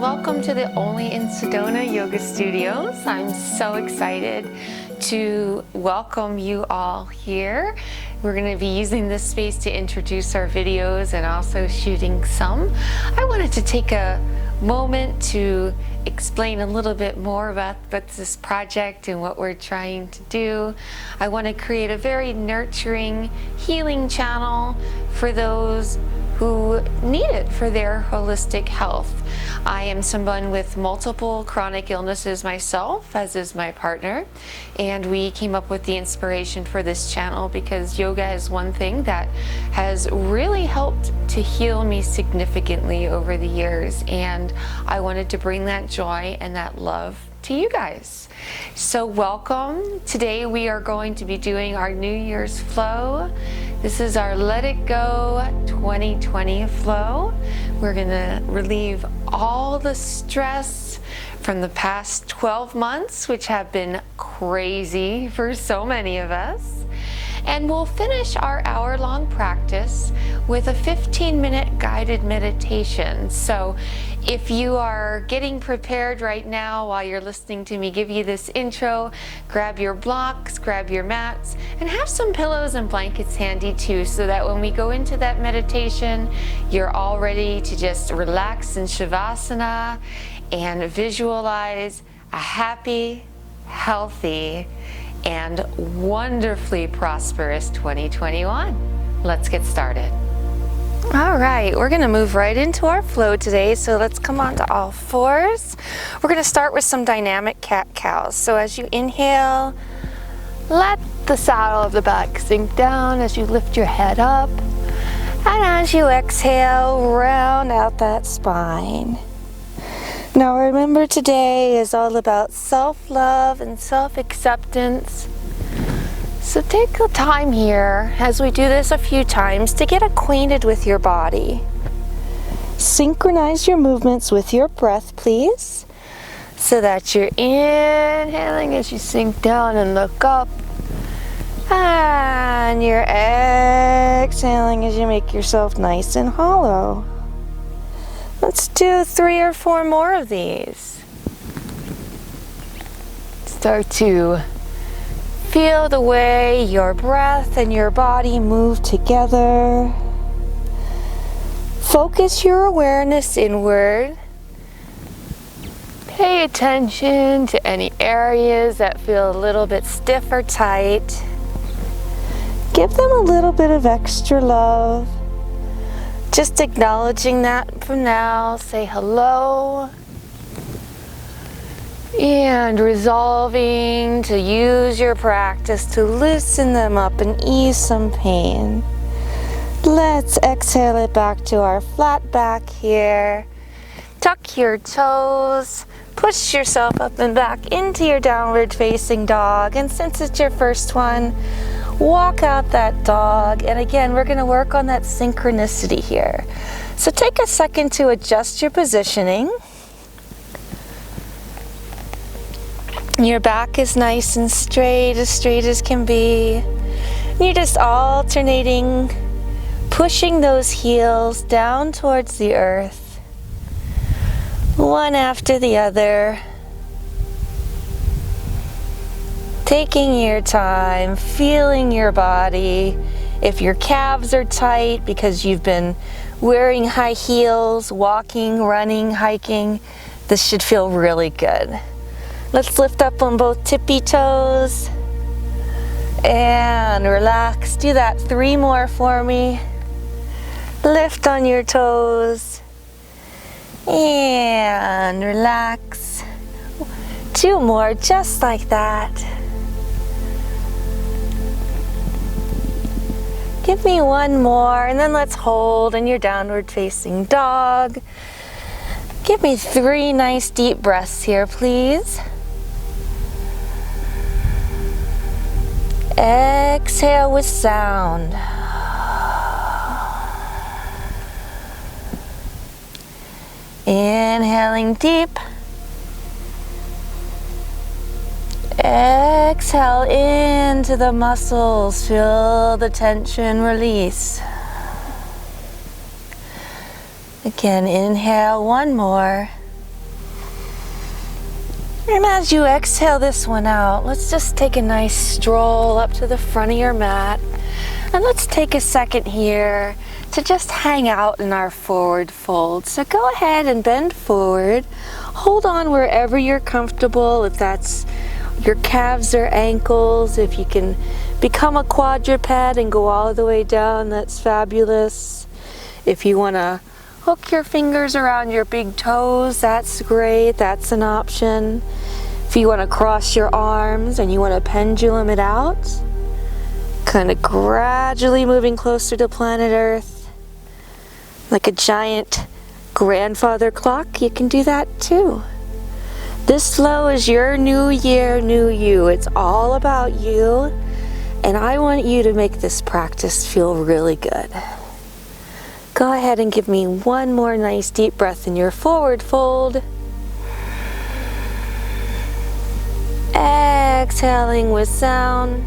welcome to the Only in Sedona Yoga Studios. I'm so excited to welcome you all here. We're going to be using this space to introduce our videos and also shooting some. I wanted to take a moment to explain a little bit more about this project and what we're trying to do. I want to create a very nurturing, healing channel for those who need it for their holistic health. I am someone with multiple chronic illnesses myself, as is my partner, and we came up with the inspiration for this channel because yoga is one thing that has really helped to heal me significantly over the years, and I wanted to bring that joy and that love to you guys. So welcome. Today we are going to be doing our New Year's flow. This is our Let It Go 2020 flow. We're going to relieve all the stress from the past 12 months, which have been crazy for so many of us. And we'll finish our hour-long practice with a 15-minute guided meditation. So if you are getting prepared right now while you're listening to me give you this intro, grab your blocks, grab your mats, and have some pillows and blankets handy too, so that when we go into that meditation, you're all ready to just relax in Shavasana and visualize a happy, healthy, and wonderfully prosperous 2021. Let's get started. All right, we're going to move right into our flow today, so let's come on to all fours. We're going to start with some dynamic cat-cows. So as you inhale, let the saddle of the back sink down as you lift your head up. And as you exhale, round out that spine. Now remember, today is all about self-love and self-acceptance. So take the time here, as we do this a few times, to get acquainted with your body. Synchronize your movements with your breath, please, so that you're inhaling as you sink down and look up, and you're exhaling as you make yourself nice and hollow. Let's do 3 or 4 more of these. Start to feel the way your breath and your body move together. Focus your awareness inward. Pay attention to any areas that feel a little bit stiff or tight. Give them a little bit of extra love. Just acknowledging that for now. Say hello. And resolving to use your practice to loosen them up and ease some pain. Let's exhale it back to our flat back here. Tuck your toes. Push yourself up and back into your downward facing dog. And since it's your first one, walk out that dog. And again, we're going to work on that synchronicity here. So take a second to adjust your positioning. Your back is nice and straight as can be. And you're just alternating, pushing those heels down towards the earth, one after the other. Taking your time, feeling your body. If your calves are tight because you've been wearing high heels, walking, running, hiking, this should feel really good. Let's lift up on both tippy toes and relax. Do that 3 more for me. Lift on your toes and relax. 2 more, just like that. Give me 1 more, and then let's hold in your downward facing dog. Give me 3 nice deep breaths here, please. Exhale with sound. Inhaling deep. Exhale into the muscles. Feel the tension release. Again, inhale 1 more. And as you exhale this one out, let's just take a nice stroll up to the front of your mat. And let's take a second here to just hang out in our forward fold. So go ahead and bend forward. Hold on wherever you're comfortable, if that's your calves or ankles. If you can become a quadruped and go all the way down, that's fabulous. If you want to hook your fingers around your big toes, that's great, that's an option. If you want to cross your arms and you want to pendulum it out, kind of gradually moving closer to planet Earth, like a giant grandfather clock, you can do that too. This flow is your new year, new you. It's all about you, and I want you to make this practice feel really good. Go ahead and give me one more nice deep breath in your forward fold. Exhaling with sound.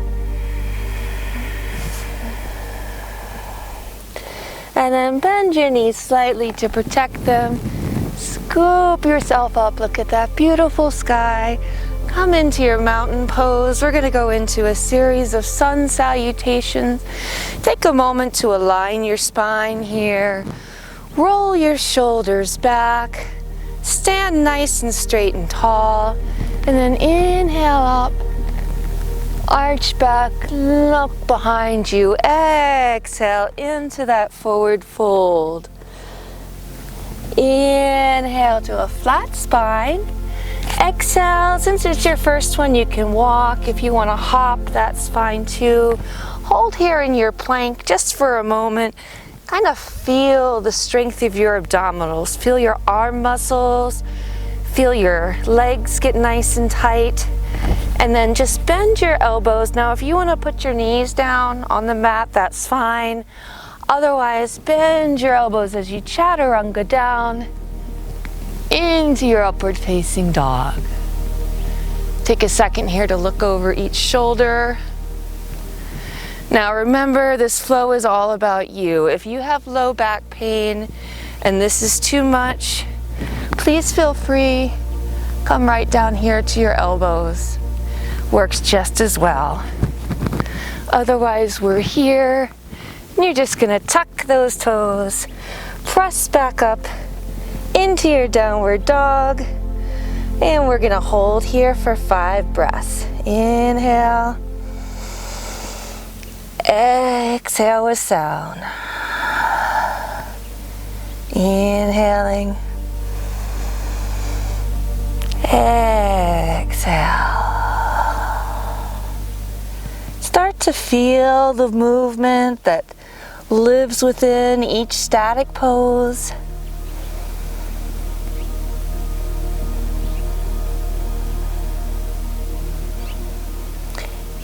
And then bend your knees slightly to protect them. Scoop yourself up. Look at that beautiful sky. Come into your mountain pose. We're going to go into a series of sun salutations. Take a moment to align your spine here. Roll your shoulders back. Stand nice and straight and tall. And then inhale up. Arch back, look behind you. Exhale into that forward fold. Inhale to a flat spine. Exhale, since it's your first one, you can walk. If you want to hop, that's fine too. Hold here in your plank just for a moment. Kind of feel the strength of your abdominals. Feel your arm muscles. Feel your legs get nice and tight. And then just bend your elbows. Now, if you want to put your knees down on the mat, that's fine. Otherwise, bend your elbows as you chaturanga down into your upward facing dog. Take a second here to look over each shoulder. Now remember, this flow is all about you. If you have low back pain and this is too much, please feel free. Come right down here to your elbows. Works just as well. Otherwise, we're here. And you're just gonna tuck those toes, press back up into your downward dog, and we're gonna hold here for 5 breaths. Inhale, exhale with sound. Inhaling, exhale. Start to feel the movement that lives within each static pose.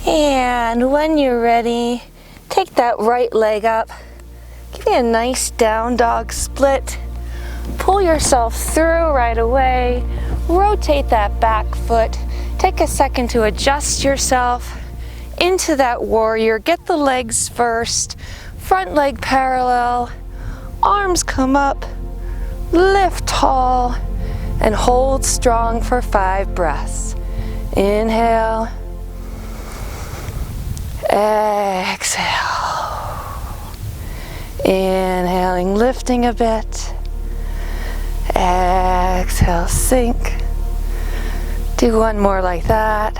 And when you're ready, take that right leg up. Give me a nice down dog split. Pull yourself through right away. Rotate that back foot. Take a second to adjust yourself into that warrior. Get the legs first. Front leg parallel. Arms come up. Lift tall. And hold strong for 5 breaths. Inhale. Exhale. Inhaling, lifting a bit. Exhale, sink. Do one more like that.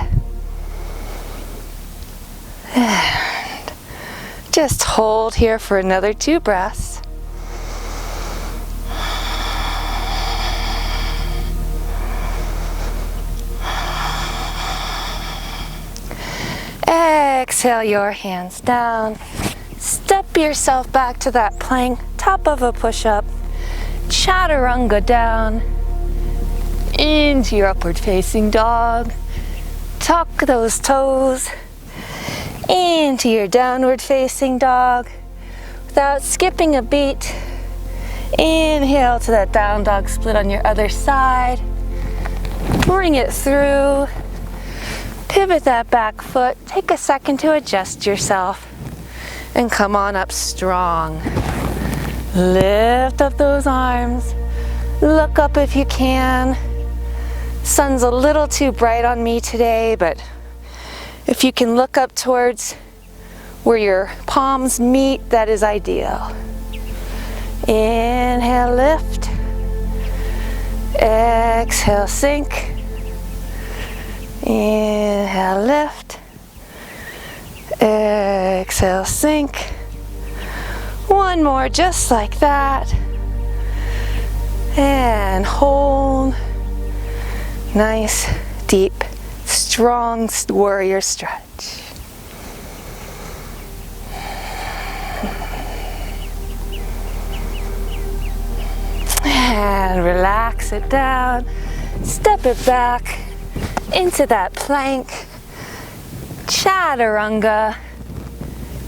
And just hold here for another 2 breaths. Exhale your hands down. Step yourself back to that plank, top of a push-up. Chaturanga down into your upward facing dog. Tuck those toes into your downward facing dog without skipping a beat. Inhale to that down dog split on your other side. Bring it through. Pivot that back foot. Take a second to adjust yourself and come on up strong. Lift up those arms. Look up if you can. Sun's a little too bright on me today, but if you can look up towards where your palms meet, that is ideal. Inhale, lift. Exhale, sink. Inhale, lift. Exhale, sink. One more, just like that. And hold. Nice, deep, strong warrior stretch. And relax it down. Step it back into that plank. Chaturanga.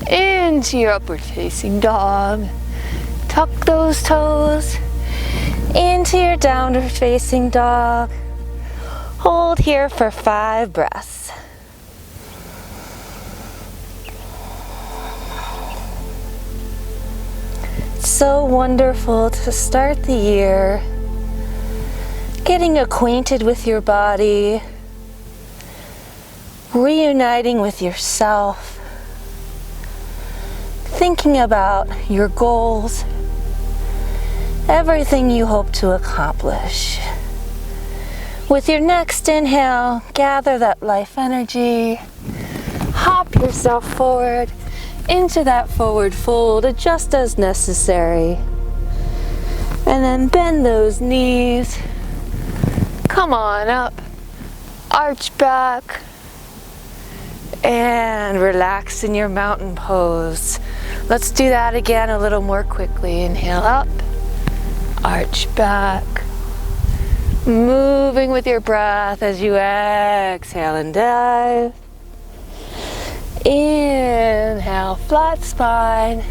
Into your upward facing dog. Tuck those toes into your downward facing dog. Hold here for 5 breaths. It's so wonderful to start the year getting acquainted with your body, reuniting with yourself, thinking about your goals, everything you hope to accomplish. With your next inhale, gather that life energy, hop yourself forward into that forward fold, adjust as necessary, and then bend those knees, come on up, arch back, and relax in your mountain pose. Let's do that again a little more quickly. Inhale up, arch back, moving with your breath as you exhale and dive. Inhale, flat spine.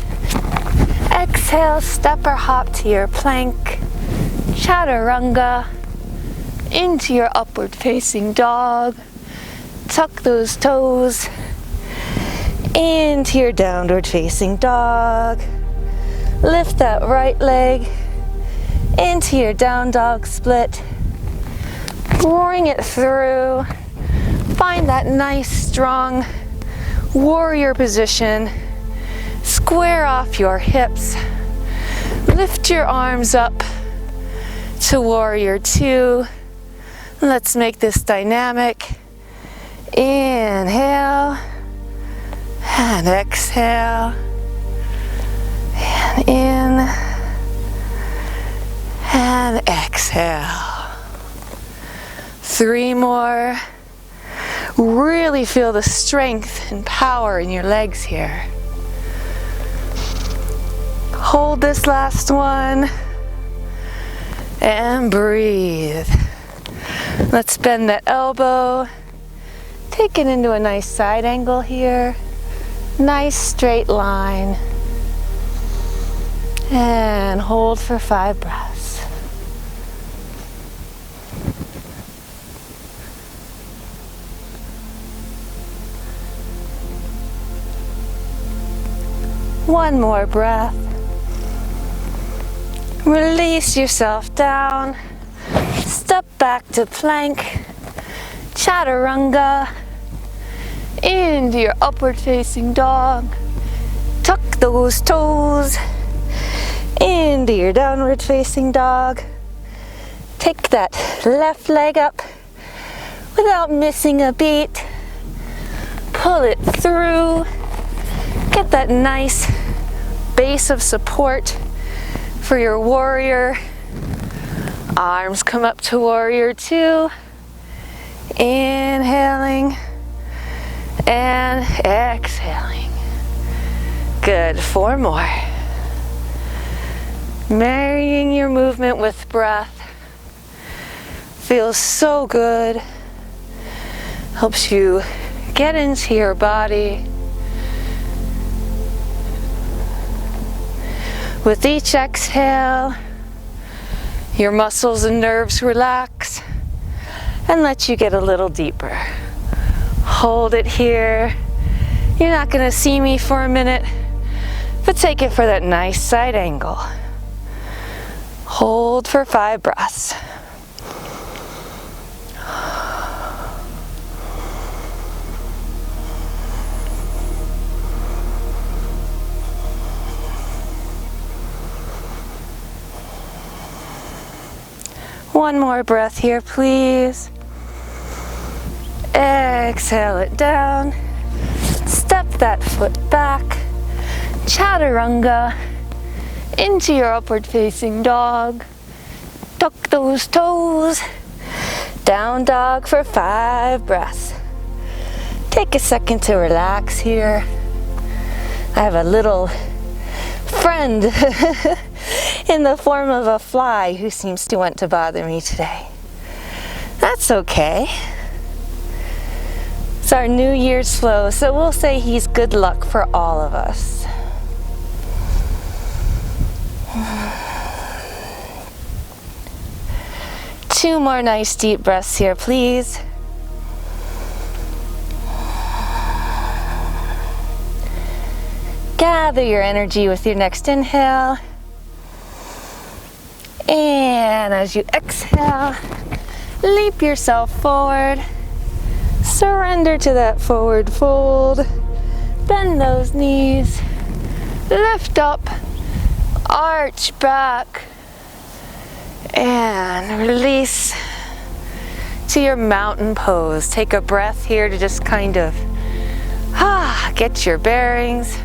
Exhale, step or hop to your plank. Chaturanga. Into your upward facing dog. Tuck those toes into your downward facing dog. Lift that right leg into your down dog split. Bring it through. Find that nice, strong warrior position. Square off your hips. Lift your arms up to warrior 2. Let's make this dynamic. Inhale and exhale. And in and exhale. 3 more. Really feel the strength and power in your legs here. Hold this last one and breathe. Let's bend that elbow. Take it into a nice side angle here. Nice straight line. And hold for 5 breaths. One more breath. Release yourself down. Step back to plank. Chaturanga. Into your upward facing dog. Tuck those toes into your downward facing dog. Take that left leg up without missing a beat. Pull it through. Get that nice base of support for your warrior. Arms come up to warrior 2. Inhaling and exhaling. Good. 4 more. Marrying your movement with breath. Feels so good. Helps you get into your body. With each exhale, your muscles and nerves relax and let you get a little deeper. Hold it here. You're not going to see me for a minute, but take it for that nice side angle. Hold for 5 breaths. One more breath here, please. Exhale it down. Step that foot back. Chaturanga into your upward facing dog. Tuck those toes. Down dog for 5 breaths. Take a second to relax here. I have a little friend in the form of a fly who seems to want to bother me today. That's okay. It's our New Year's flow, so we'll say he's good luck for all of us. Two more nice deep breaths here, please. Gather your energy with your next inhale. And as you exhale, leap yourself forward. Surrender to that forward fold. Bend those knees. Lift up. Arch back. And release to your mountain pose. Take a breath here to just kind of get your bearings.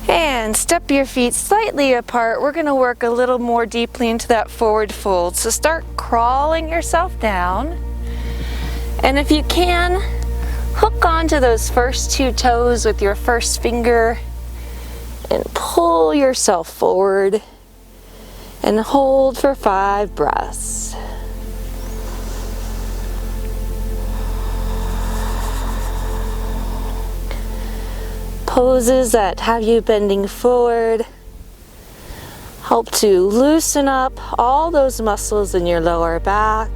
And step your feet slightly apart. We're going to work a little more deeply into that forward fold. So start crawling yourself down. And if you can, hook onto those first 2 toes with your first finger and pull yourself forward and hold for 5 breaths. Poses that have you bending forward help to loosen up all those muscles in your lower back.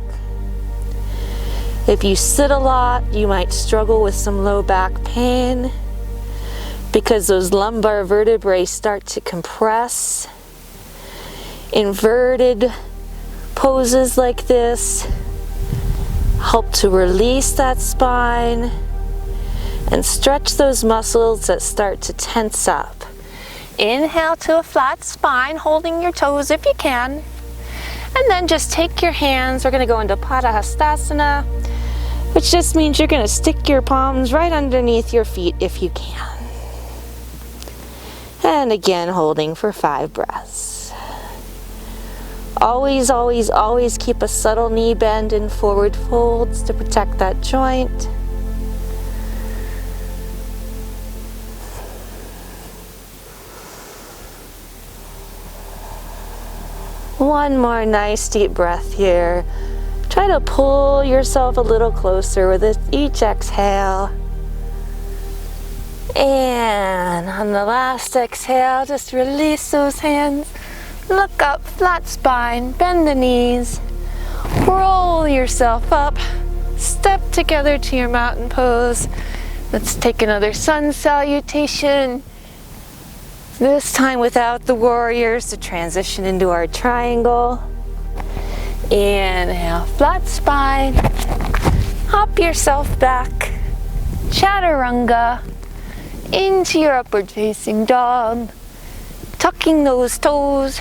If you sit a lot, you might struggle with some low back pain because those lumbar vertebrae start to compress. Inverted poses like this help to release that spine and stretch those muscles that start to tense up. Inhale to a flat spine, holding your toes if you can. And then just take your hands, we're gonna go into Hastasana, which just means you're gonna stick your palms right underneath your feet if you can. And again, holding for 5 breaths. Always, always, always keep a subtle knee bend in forward folds to protect that joint. One more nice deep breath here. Try to pull yourself a little closer with each exhale. And on the last exhale, just release those hands. Look up, flat spine, bend the knees. Roll yourself up. Step together to your mountain pose. Let's take another sun salutation. This time without the warriors to transition into our triangle. Inhale, flat spine. Hop yourself back. Chaturanga into your upward facing dog. Tucking those toes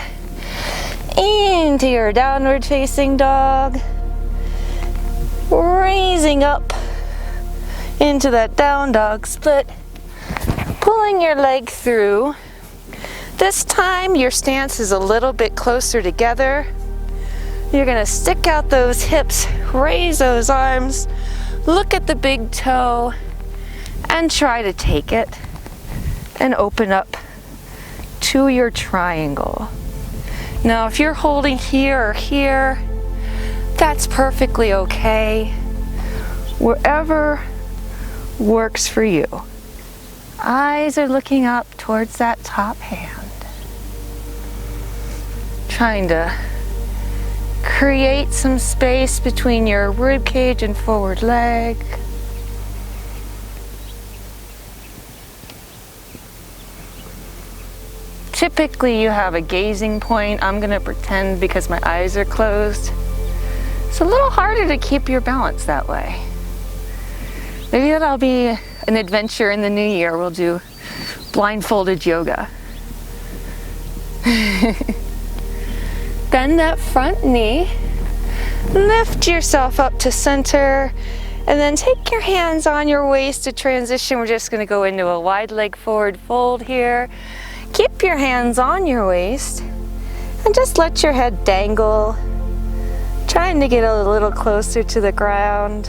into your downward facing dog. Raising up into that down dog split. Pulling your leg through. This time your stance is a little bit closer together. You're gonna stick out those hips, raise those arms, look at the big toe, and try to take it and open up to your triangle. Now, if you're holding here or here, that's perfectly okay. Wherever works for you. Eyes are looking up towards that top hand. Trying to create some space between your rib cage and forward leg. Typically you have a gazing point. I'm gonna pretend because my eyes are closed. It's a little harder to keep your balance that way. Maybe that'll be an adventure in the new year. We'll do blindfolded yoga. bend that front knee, lift yourself up to center, and then take your hands on your waist to transition. We're just gonna go into a wide leg forward fold here. Keep your hands on your waist and just let your head dangle, trying to get a little closer to the ground.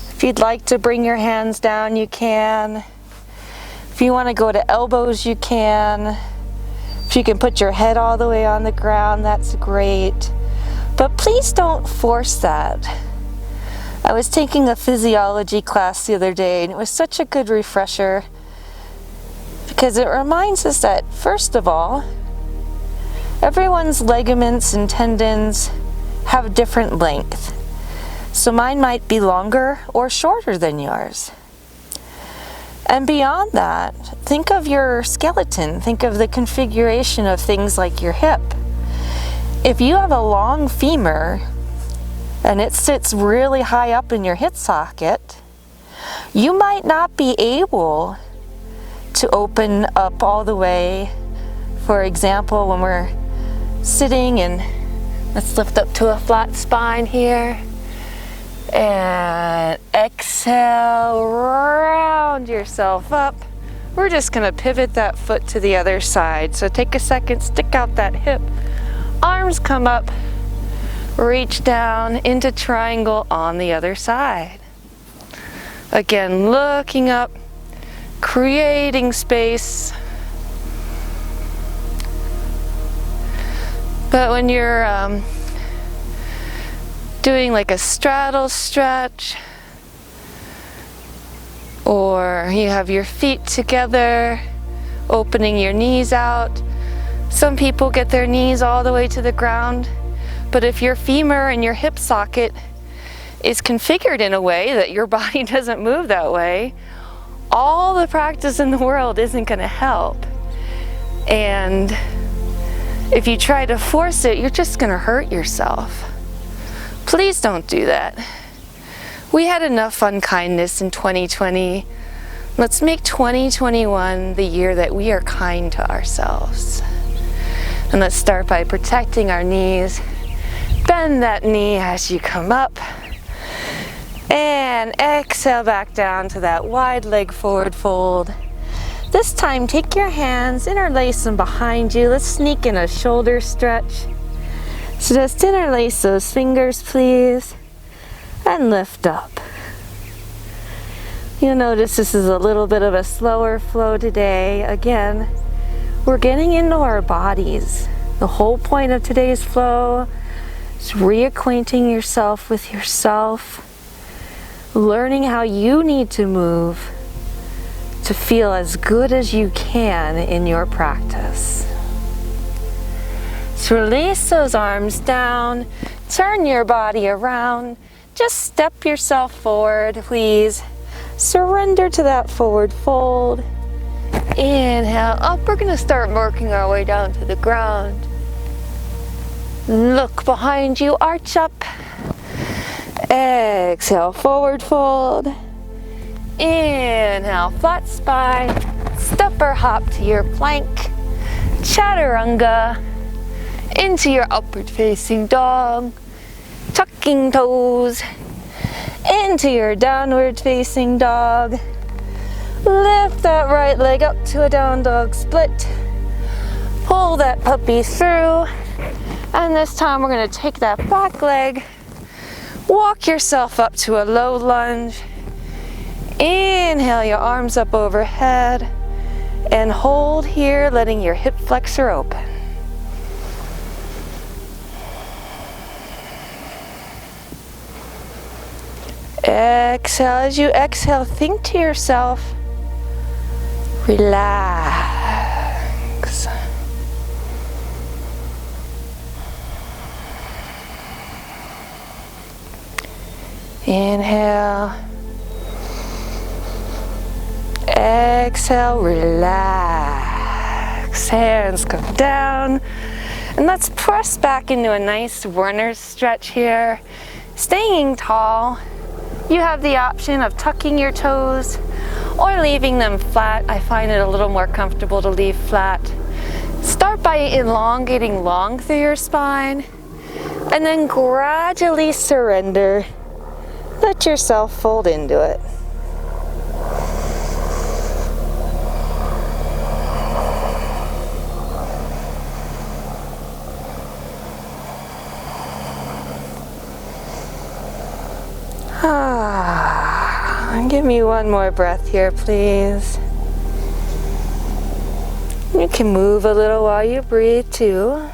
If you'd like to bring your hands down, you can. If you want to go to elbows, you can. If you can put your head all the way on the ground, that's great. But please don't force that. I was taking a physiology class the other day, and it was such a good refresher because it reminds us that, first of all, everyone's ligaments and tendons have different length. So mine might be longer or shorter than yours. And beyond that, think of your skeleton. Think of the configuration of things like your hip. If you have a long femur and it sits really high up in your hip socket, you might not be able to open up all the way. For example, when we're sitting, and let's lift up to a flat spine here. And exhale, round yourself up. We're just gonna pivot that foot to the other side. So take a second, stick out that hip. Arms come up, reach down into triangle on the other side. Again, looking up, creating space. But when you're doing like a straddle stretch, or you have your feet together, opening your knees out. Some people get their knees all the way to the ground, but if your femur and your hip socket is configured in a way that your body doesn't move that way, all the practice in the world isn't going to help. And if you try to force it, you're just going to hurt yourself. Please don't do that. We had enough unkindness in 2020. Let's make 2021 the year that we are kind to ourselves. And let's start by protecting our knees. Bend that knee as you come up. And exhale back down to that wide leg forward fold. This time, take your hands, interlace them behind you. Let's sneak in a shoulder stretch. So just interlace those fingers, please, and lift up. You'll notice this is a little bit of a slower flow today. Again, we're getting into our bodies. The whole point of today's flow is reacquainting yourself with yourself, learning how you need to move to feel as good as you can in your practice. So release those arms down, turn your body around, just step yourself forward, please. Surrender to that forward fold. Inhale up, we're gonna start working our way down to the ground. Look behind you, arch up. Exhale, forward fold. Inhale, flat spine. Step or hop to your plank. Chaturanga. Into your upward facing dog. Tucking toes. Into your downward facing dog. Lift that right leg up to a down dog split. Pull that puppy through. And this time we're going to take that back leg. Walk yourself up to a low lunge. Inhale your arms up overhead. And hold here, letting your hip flexor open. Exhale. As you exhale, think to yourself, relax. Inhale. Exhale, relax. Hands come down. And let's press back into a nice runner's stretch here. Staying tall. You have the option of tucking your toes or leaving them flat. I find it a little more comfortable to leave flat. Start by elongating long through your spine, and then gradually surrender. Let yourself fold into it. Give me one more breath here, please. You can move a little while you breathe too.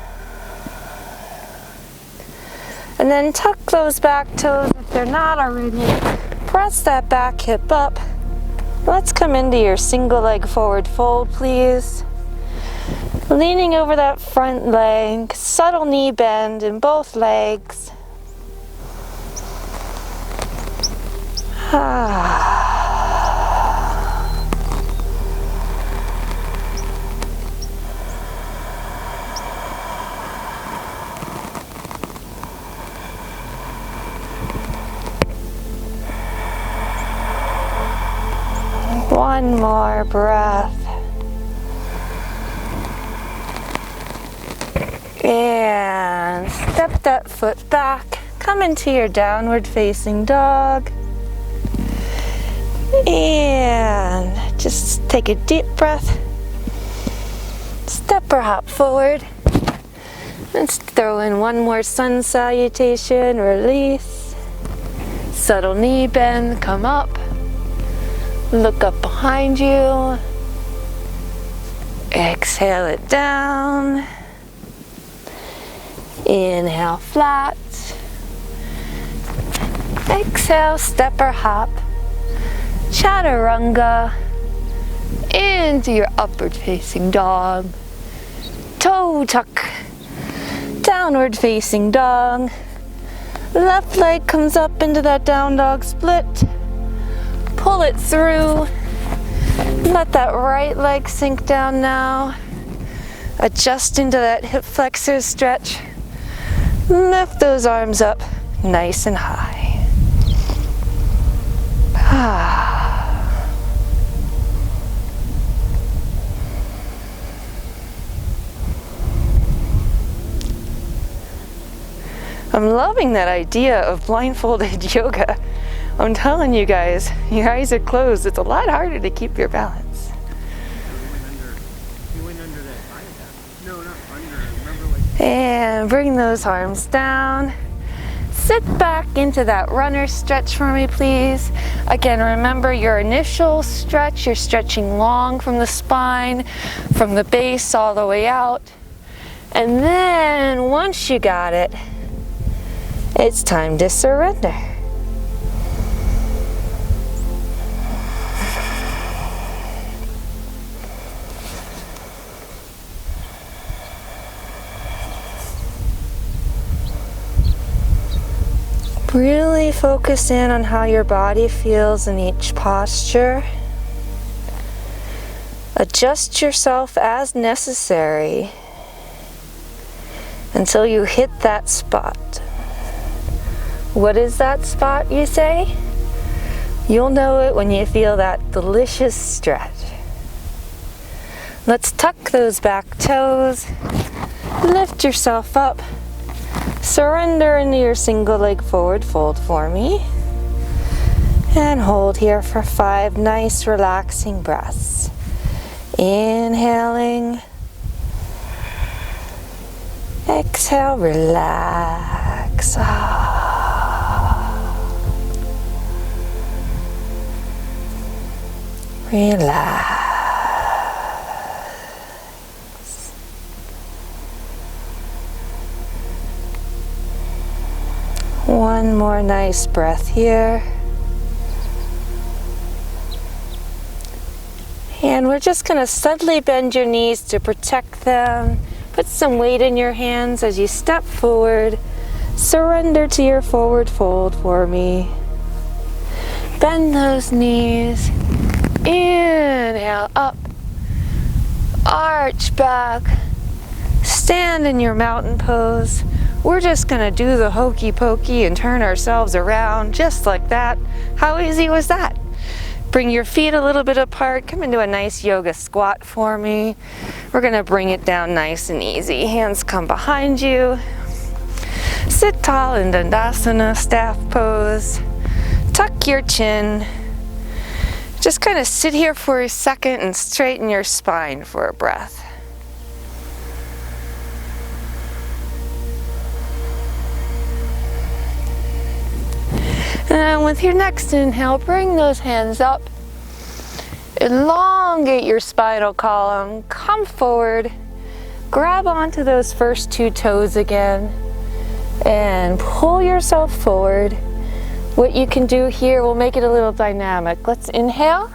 And then tuck those back toes if they're not already. Press that back hip up. Let's come into your single leg forward fold, please. Leaning over that front leg, subtle knee bend in both legs. One more breath. And step that foot back. Come into your downward facing dog. And just take a deep breath. Step or hop forward. Let's throw in one more sun salutation. Release. Subtle knee bend. Come up. Look up behind you. Exhale it down. Inhale flat. Exhale, step or hop. Chaturanga. Into your upward facing dog. Toe tuck. Downward facing dog. Left leg comes up into that down dog split. Pull it through. Let that right leg sink down now. Adjust into that hip flexor stretch. Lift those arms up nice and high. I'm loving that idea of blindfolded yoga. I'm telling you guys, your eyes are closed. It's a lot harder to keep your balance. You went under that viaduct. No, not under. Remember, And bring those arms down. Sit back into that runner stretch for me, please. Again, remember your initial stretch. You're stretching long from the spine, from the base all the way out. And then once you got it, it's time to surrender. Really focus in on how your body feels in each posture. Adjust yourself as necessary until you hit that spot. What is that spot, you say? You'll know it when you feel that delicious stretch. Let's tuck those back toes. Lift yourself up. Surrender into your single leg forward fold for me. And hold here for 5 nice relaxing breaths. Inhaling. Exhale, relax. Relax. One more nice breath here. And we're just going to subtly bend your knees to protect them. Put some weight in your hands as you step forward. Surrender to your forward fold for me. Bend those knees. Inhale up. Arch back. Stand in your mountain pose. We're just gonna do the hokey pokey and turn ourselves around just like that. How easy was that? bring your feet a little bit apart. Come into a nice yoga squat for me. We're gonna bring it down nice and easy. Hands come behind you. Sit tall in Dandasana, staff pose. Tuck your chin. Just kind of sit here for a second and straighten your spine for a breath. And with your next inhale, bring those hands up. Elongate your spinal column. Come forward. Grab onto those first two toes again and pull yourself forward. What you can do here will make it a little dynamic. Let's inhale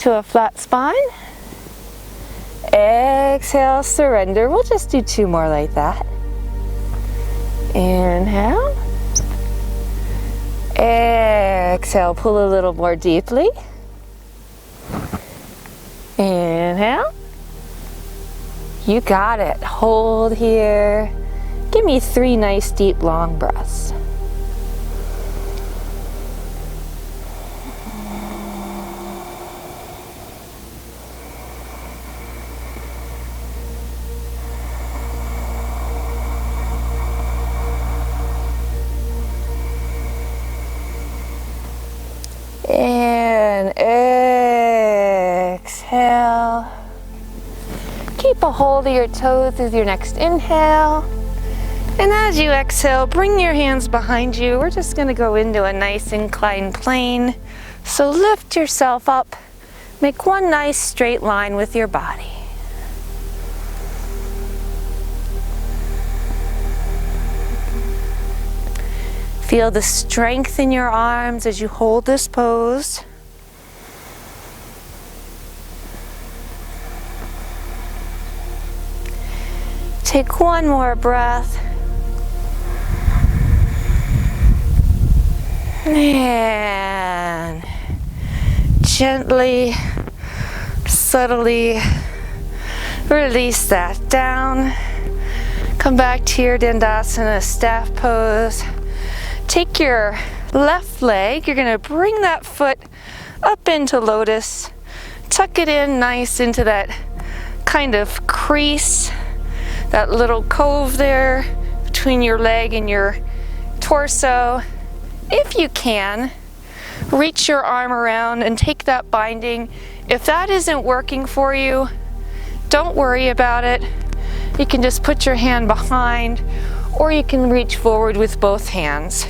to a flat spine. Exhale, surrender. We'll just do two more like that. Inhale. Exhale, pull a little more deeply. Inhale. You got it. Hold here. Give me 3 nice, deep, long breaths. And exhale. Keep a hold of your toes with your next inhale. And as you exhale, bring your hands behind you. We're just going to go into a nice inclined plane. So lift yourself up. Make one nice straight line with your body. Feel the strength in your arms as you hold this pose. Take one more breath. And gently, subtly release that down. Come back to your Dandasana staff pose. Take your left leg, you're gonna bring that foot up into lotus. Tuck it in nice into that kind of crease, that little cove there between your leg and your torso. If you can, reach your arm around and take that binding. If that isn't working for you, don't worry about it. You can just put your hand behind, or you can reach forward with both hands,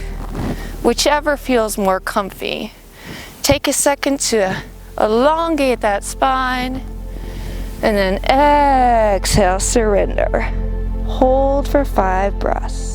whichever feels more comfy. Take a second to elongate that spine, and then exhale, surrender. Hold for 5 breaths.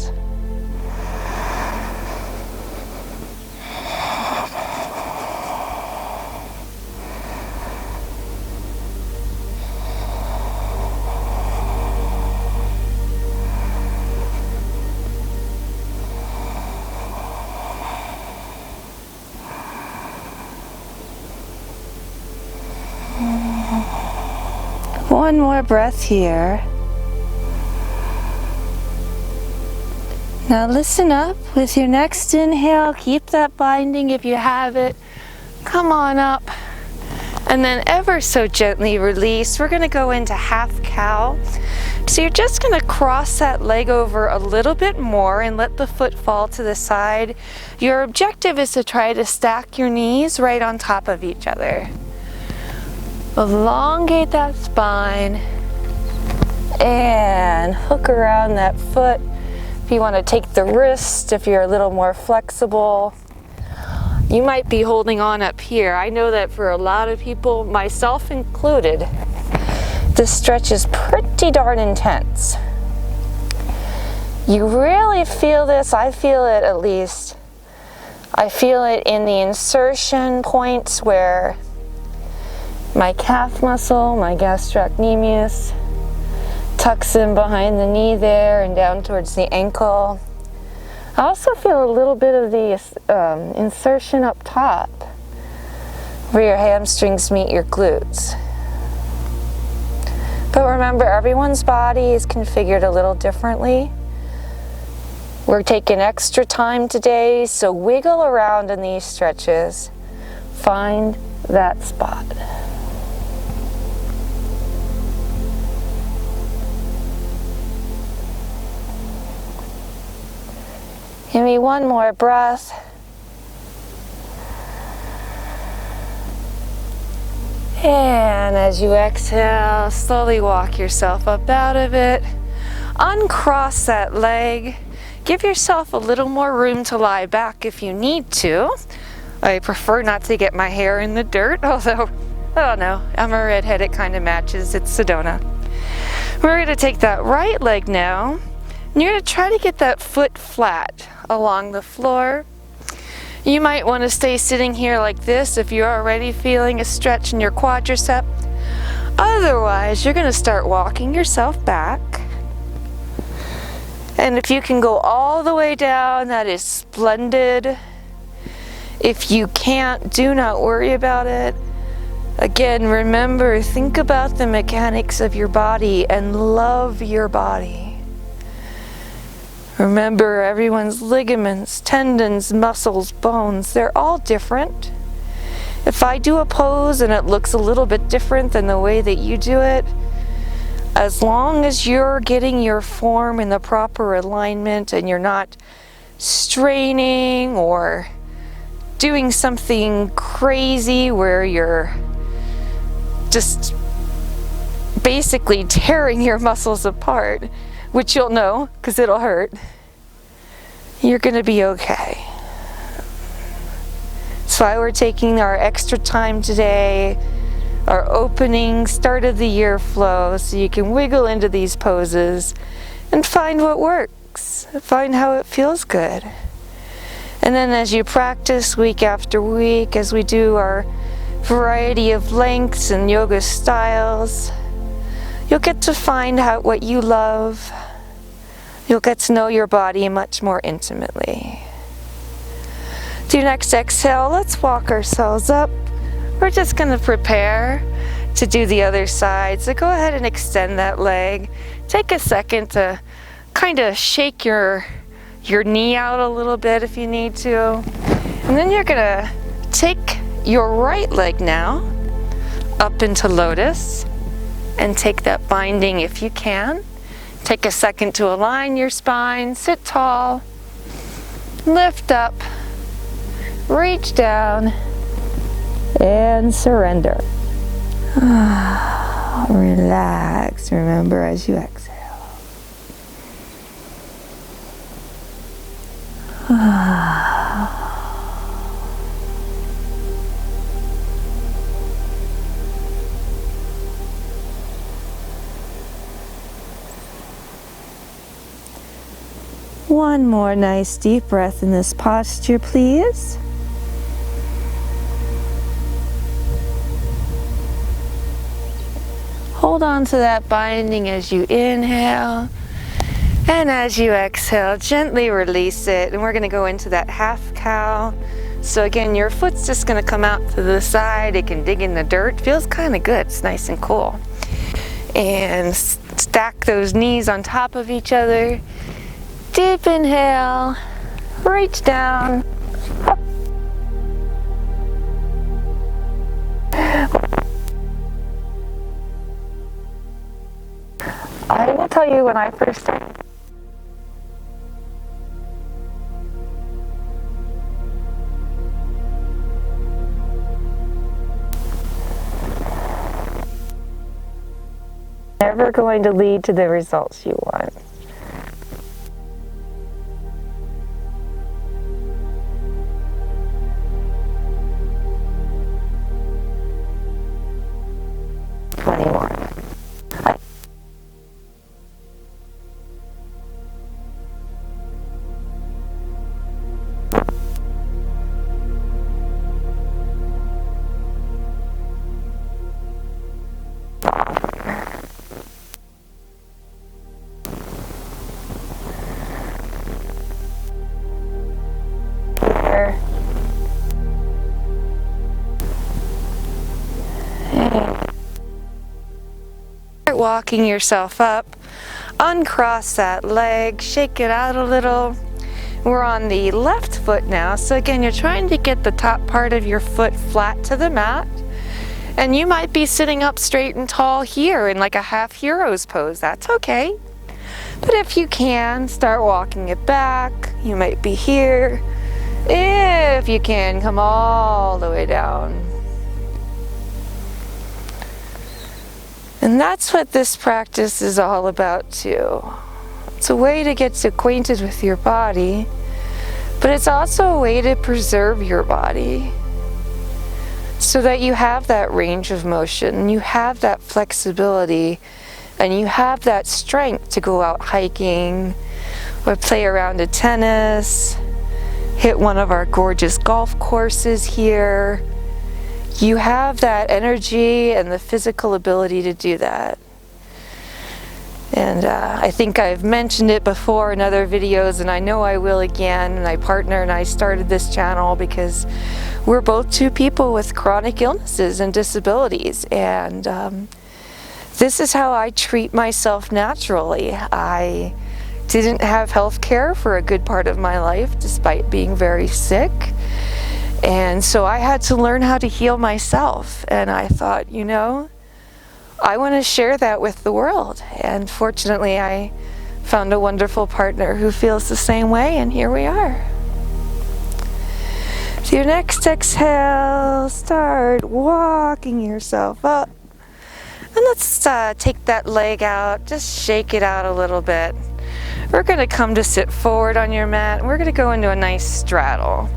One more breath here. Now listen up with your next inhale. Keep that binding if you have it. Come on up. And then ever so gently release. We're going to go into half cow. So you're just going to cross that leg over a little bit more and let the foot fall to the side. Your objective is to try to stack your knees right on top of each other. Elongate that spine and hook around that foot. If you want to take the wrist, if you're a little more flexible, you might be holding on up here. I know that for a lot of people, myself included, this stretch is pretty darn intense. You really feel this. I feel it at least. I feel it in the insertion points where my calf muscle, my gastrocnemius, tucks in behind the knee there and down towards the ankle. I also feel a little bit of the insertion up top where your hamstrings meet your glutes. But remember, everyone's body is configured a little differently. We're taking extra time today, so wiggle around in these stretches. Find that spot. Give me one more breath. And as you exhale, slowly walk yourself up out of it. Uncross that leg. Give yourself a little more room to lie back if you need to. I prefer not to get my hair in the dirt, although, I don't know, I'm a redhead, it kind of matches. It's Sedona. We're going to take that right leg now, and you're going to try to get that foot flat along the floor. You might want to stay sitting here like this if you're already feeling a stretch in your quadricep. Otherwise, you're going to start walking yourself back. And if you can go all the way down, that is splendid. If you can't, do not worry about it. Again, remember, think about the mechanics of your body and love your body. Remember, everyone's ligaments, tendons, muscles, bones, they're all different. If I do a pose and it looks a little bit different than the way that you do it, as long as you're getting your form in the proper alignment and you're not straining or doing something crazy where you're just basically tearing your muscles apart, which you'll know because it'll hurt, you're going to be okay. That's why we're taking our extra time today, our opening start of the year flow, so you can wiggle into these poses and find what works, find how it feels good. And then as you practice week after week, as we do our variety of lengths and yoga styles, you'll get to find out what you love. You'll get to know your body much more intimately. To your next exhale, let's walk ourselves up. We're just going to prepare to do the other side. So go ahead and extend that leg. Take a second to kind of shake your knee out a little bit if you need to. And then you're going to take your right leg now up into lotus and take that binding if you can. Take a second to align your spine, sit tall, lift up, reach down, and surrender. Relax, remember as you exhale. One more nice deep breath in this posture, please. Hold on to that binding as you inhale, and as you exhale, gently release it. And we're going to go into that half cow. So again, your foot's just going to come out to the side. It can dig in the dirt. Feels kind of good. It's nice and cool. And stack those knees on top of each other. Deep inhale, reach down. I will tell you, when I first started, never going to lead to the results you want. Walking yourself up, uncross that leg, shake it out a little, We're on the left foot now. So again, you're trying to get the top part of your foot flat to the mat. And you might be sitting up straight and tall here in like a half hero's pose. That's okay. But if you can, start walking it back. You might be here. If you can, come all the way down. And that's what this practice is all about too. It's a way to get acquainted with your body, but it's also a way to preserve your body so that you have that range of motion, you have that flexibility, and you have that strength to go out hiking or play around at tennis, hit one of our gorgeous golf courses here. You have that energy and the physical ability to do that. And I think I've mentioned it before in other videos, and I know I will again. And my partner and I started this channel because we're both two people with chronic illnesses and disabilities. And this is how I treat myself naturally. I didn't have health care for a good part of my life, despite being very sick. And so I had to learn how to heal myself. And I thought, you know, I want to share that with the world. And fortunately, I found a wonderful partner who feels the same way, and here we are. So your next exhale, start walking yourself up. And let's take that leg out, just shake it out a little bit. We're going to come to sit forward on your mat, and we're going to go into a nice straddle.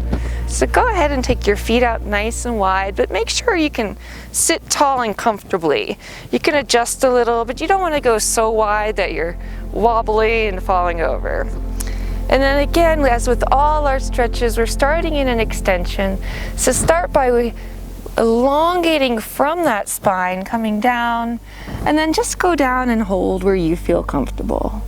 So go ahead and take your feet out nice and wide, but make sure you can sit tall and comfortably. You can adjust a little, but you don't want to go so wide that you're wobbly and falling over. And then again, as with all our stretches, we're starting in an extension. So start by elongating from that spine, coming down, and then just go down and hold where you feel comfortable.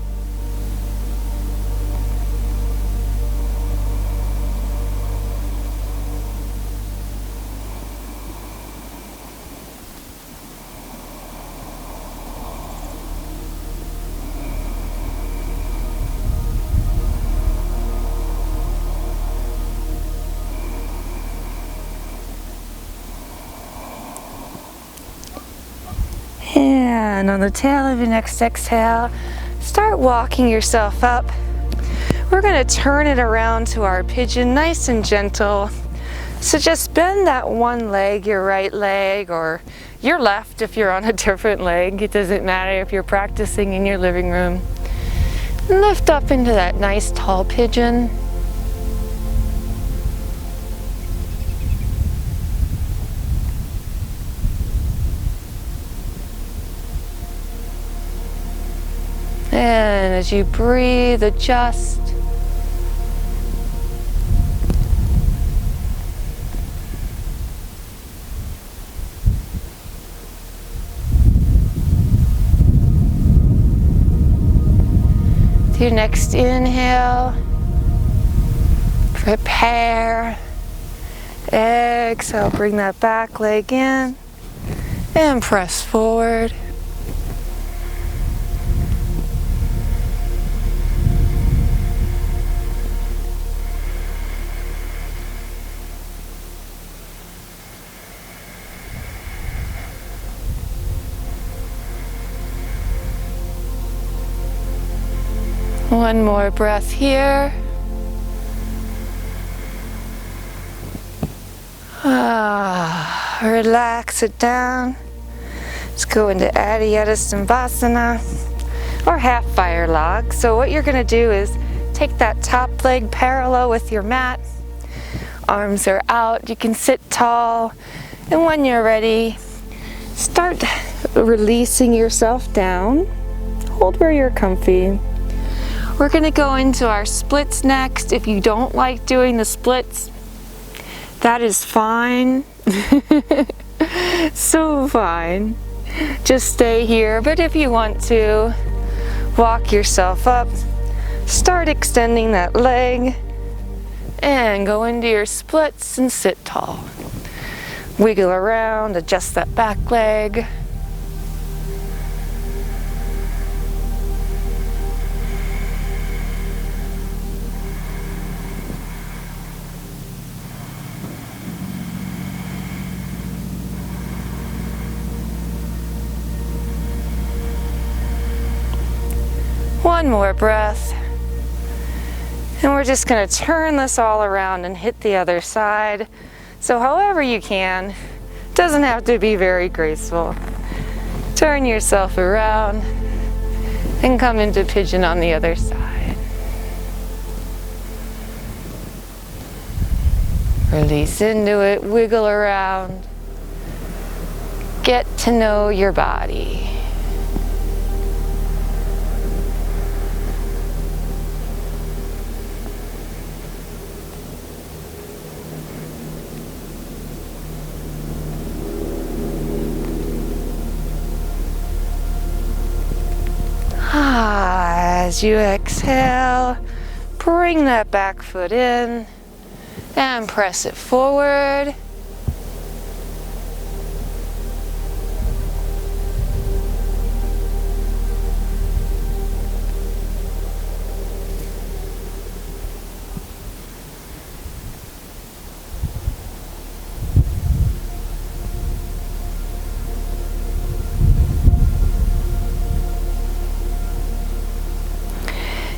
And on the tail of your next exhale, start walking yourself up. We're going to turn it around to our pigeon, nice and gentle. So just bend that one leg, your right leg, or your left if you're on a different leg. It doesn't matter if you're practicing in your living room. Lift up into that nice tall pigeon. And as you breathe, adjust. To your next inhale, prepare. Exhale, bring that back leg in and press forward. One more breath here. Relax it down. Let's go into Dandasana or half fire log. So what you're going to do is take that top leg parallel with your mat. Arms are out. You can sit tall. And when you're ready, start releasing yourself down. Hold where you're comfy. We're going to go into our splits next. If you don't like doing the splits, that is fine. So fine. Just stay here. But if you want to, walk yourself up. Start extending that leg. And go into your splits and sit tall. Wiggle around, adjust that back leg. One more breath. And we're just going to turn this all around and hit the other side. So however you can, doesn't have to be very graceful. Turn yourself around and come into pigeon on the other side. Release into it, wiggle around. Get to know your body. As you exhale, bring that back foot in and press it forward.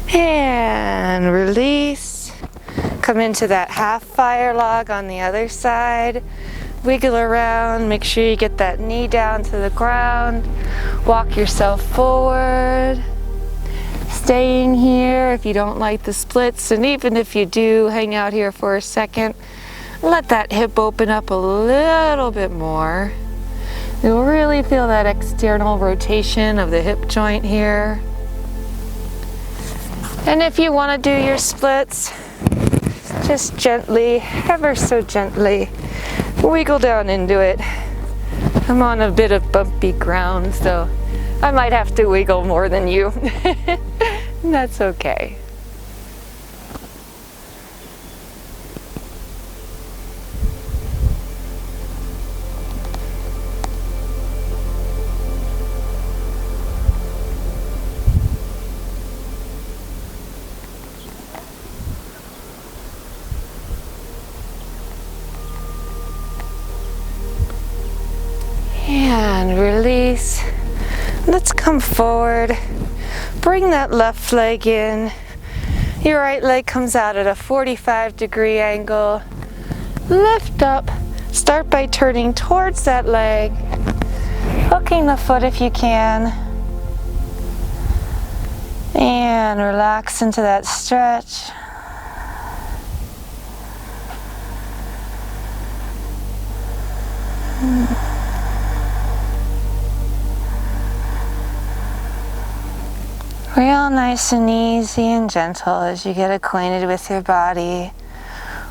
And release. Come into that half fire log on the other side. Wiggle around, make sure you get that knee down to the ground. Walk yourself forward. Staying here if you don't like the splits, and even if you do, hang out here for a second. Let that hip open up a little bit more. You'll really feel that external rotation of the hip joint here. And if you want to do your splits, just gently, ever so gently, wiggle down into it. I'm on a bit of bumpy ground, so I might have to wiggle more than you. And that's okay. And release. Let's come forward. Bring that left leg in. Your right leg comes out at a 45-degree angle. Lift up. Start by turning towards that leg. Hooking the foot if you can. And relax into that stretch. Real nice and easy and gentle as you get acquainted with your body.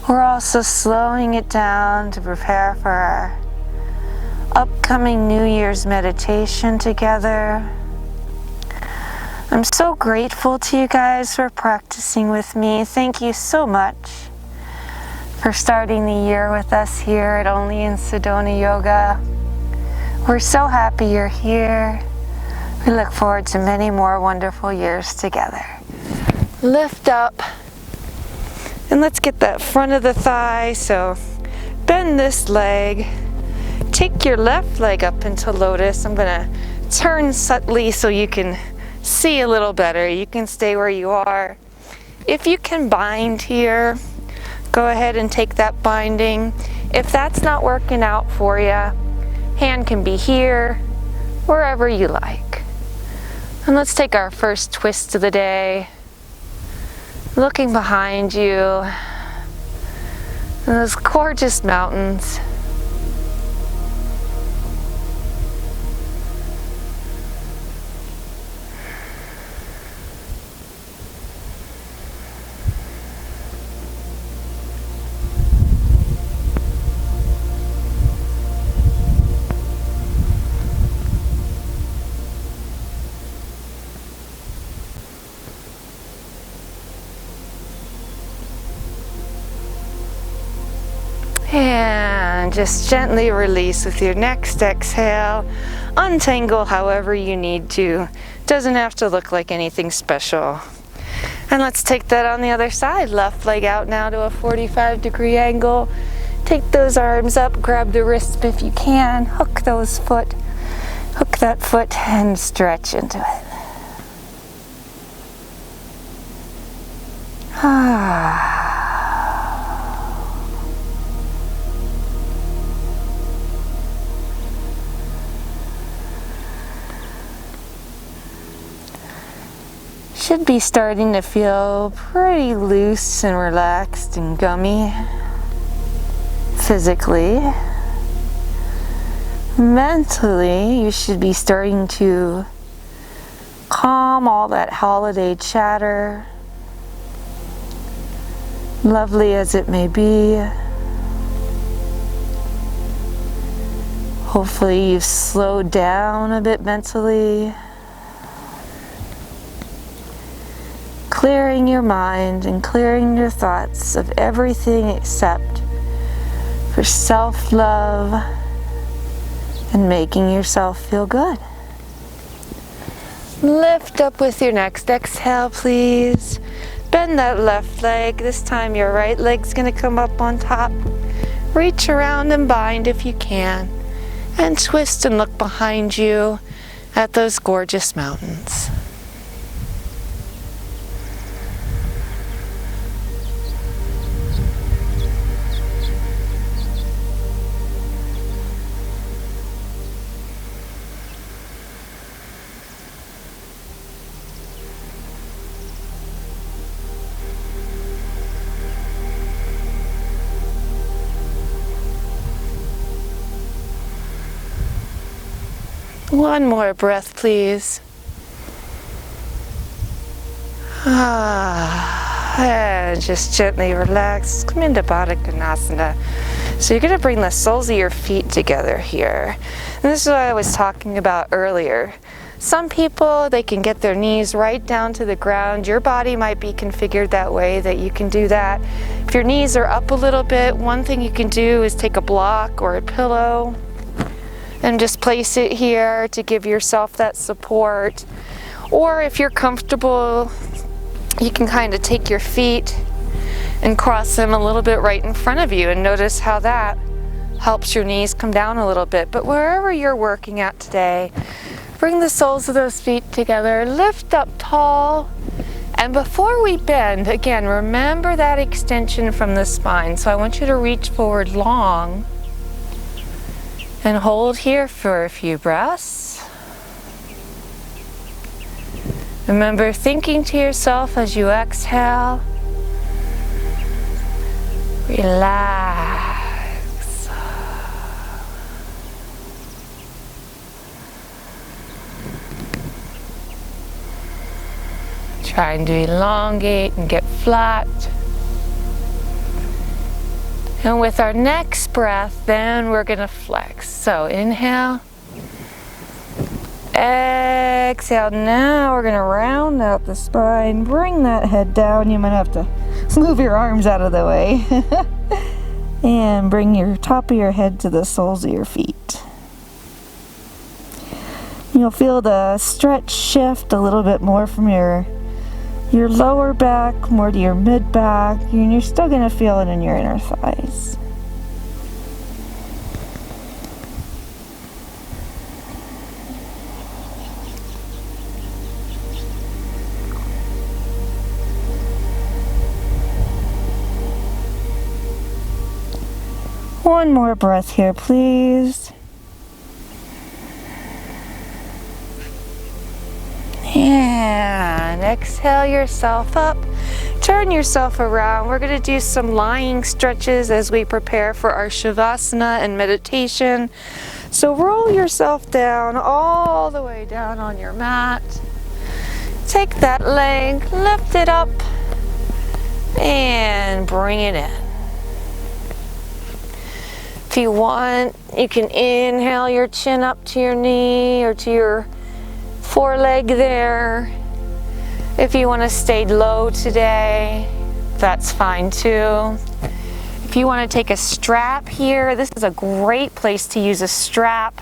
We're also slowing it down to prepare for our upcoming New Year's meditation together. I'm so grateful to you guys for practicing with me. Thank you so much for starting the year with us here at Only in Sedona Yoga. We're so happy you're here. We look forward to many more wonderful years together. Lift up. And let's get that front of the thigh. So bend this leg. Take your left leg up into lotus. I'm going to turn subtly so you can see a little better. You can stay where you are. If you can bind here, go ahead and take that binding. If that's not working out for you, hand can be here, wherever you like. And let's take our first twist of the day. Looking behind you, and those gorgeous mountains. And just gently release with your next exhale. Untangle however you need to. Doesn't have to look like anything special. And let's take that on the other side. Left leg out now to a 45-degree angle. Take those arms up, grab the wrist if you can. Hook that foot and stretch into it. Should be starting to feel pretty loose and relaxed and gummy physically. Mentally, you should be starting to calm all that holiday chatter, lovely as it may be. Hopefully you've slowed down a bit mentally, clearing your mind and clearing your thoughts of everything except for self-love and making yourself feel good. Lift up with your next exhale, please. Bend that left leg. This time your right leg's gonna come up on top. Reach around and bind if you can. And twist and look behind you at those gorgeous mountains. One more breath, please. And just gently relax. Come into Badakanasana. So you're going to bring the soles of your feet together here. And this is what I was talking about earlier. Some people, they can get their knees right down to the ground. Your body might be configured that way that you can do that. If your knees are up a little bit, one thing you can do is take a block or a pillow and just place it here to give yourself that support. Or if you're comfortable, you can kind of take your feet and cross them a little bit right in front of you and notice how that helps your knees come down a little bit. But wherever you're working at today, bring the soles of those feet together, lift up tall, and before we bend, again, remember that extension from the spine. So I want you to reach forward long and hold here for a few breaths. Remember thinking to yourself as you exhale, relax. Trying to elongate and get flat. And with our next breath, then we're going to flex. So inhale, exhale. Now we're going to round out the spine, bring that head down. You might have to move your arms out of the way. And bring your top of your head to the soles of your feet. You'll feel the stretch shift a little bit more from your lower back, more to your mid back, and you're still going to feel it in your inner thighs. One more breath here, please. And exhale yourself up. Turn yourself around. We're going to do some lying stretches as we prepare for our Shavasana and meditation. So roll yourself down, all the way down on your mat. Take that leg, lift it up, and bring it in. If you want, you can inhale your chin up to your knee or to your foreleg there. If you want to stay low today, that's fine too. If you want to take a strap here, this is a great place to use a strap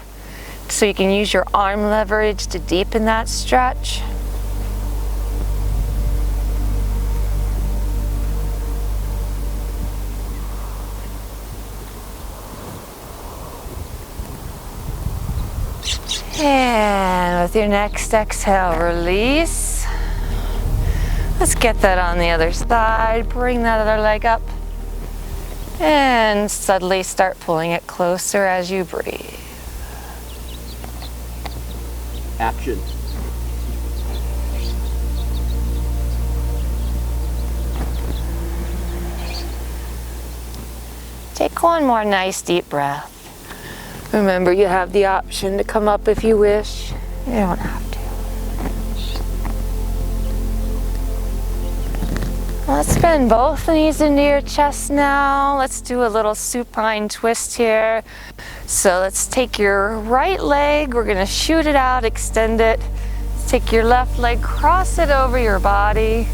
so you can use your arm leverage to deepen that stretch. And with your next exhale, release. Let's get that on the other side. Bring that other leg up. And subtly start pulling it closer as you breathe. Action. Take one more nice deep breath. Remember, you have the option to come up if you wish. You don't have to. Let's bend both knees into your chest now. Let's do a little supine twist here. So let's take your right leg. We're going to shoot it out, extend it. Let's take your left leg, cross it over your body.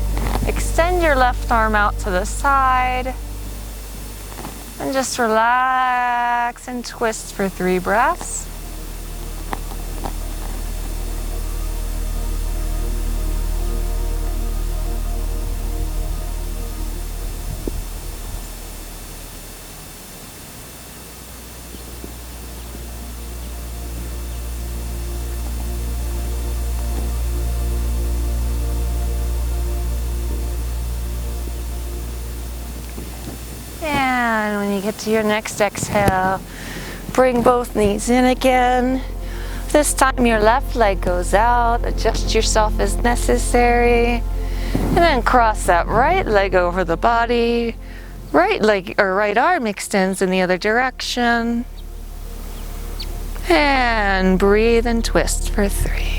Extend your left arm out to the side. And just relax and twist for 3 breaths. And when you get to your next exhale, bring both knees in again. This time your left leg goes out, adjust yourself as necessary, and then cross that right leg over the body. Right leg or right arm extends in the other direction. And breathe and twist for 3.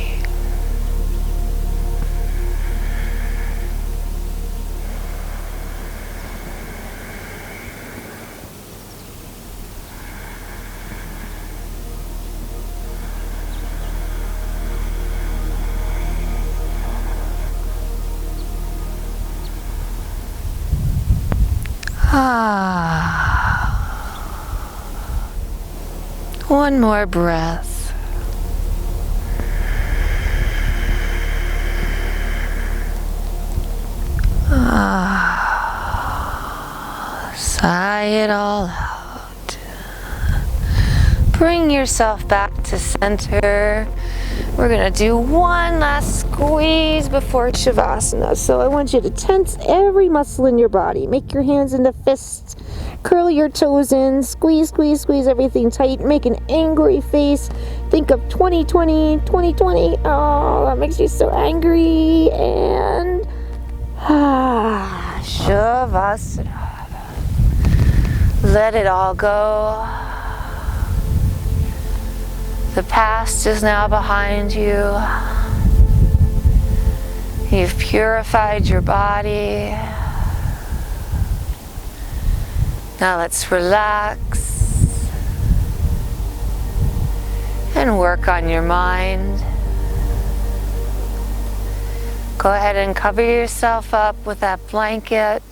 One more breath. Sigh it all out. Bring yourself back to center. We're going to do one last squeeze before Shavasana. So I want you to tense every muscle in your body. Make your hands into fists. Curl your toes in. Squeeze, squeeze, squeeze everything tight. Make an angry face. Think of 2020, 2020. Oh, that makes you so angry. And Shavasana. Let it all go. The past is now behind you. You've purified your body. Now let's relax and work on your mind. Go ahead and cover yourself up with that blanket.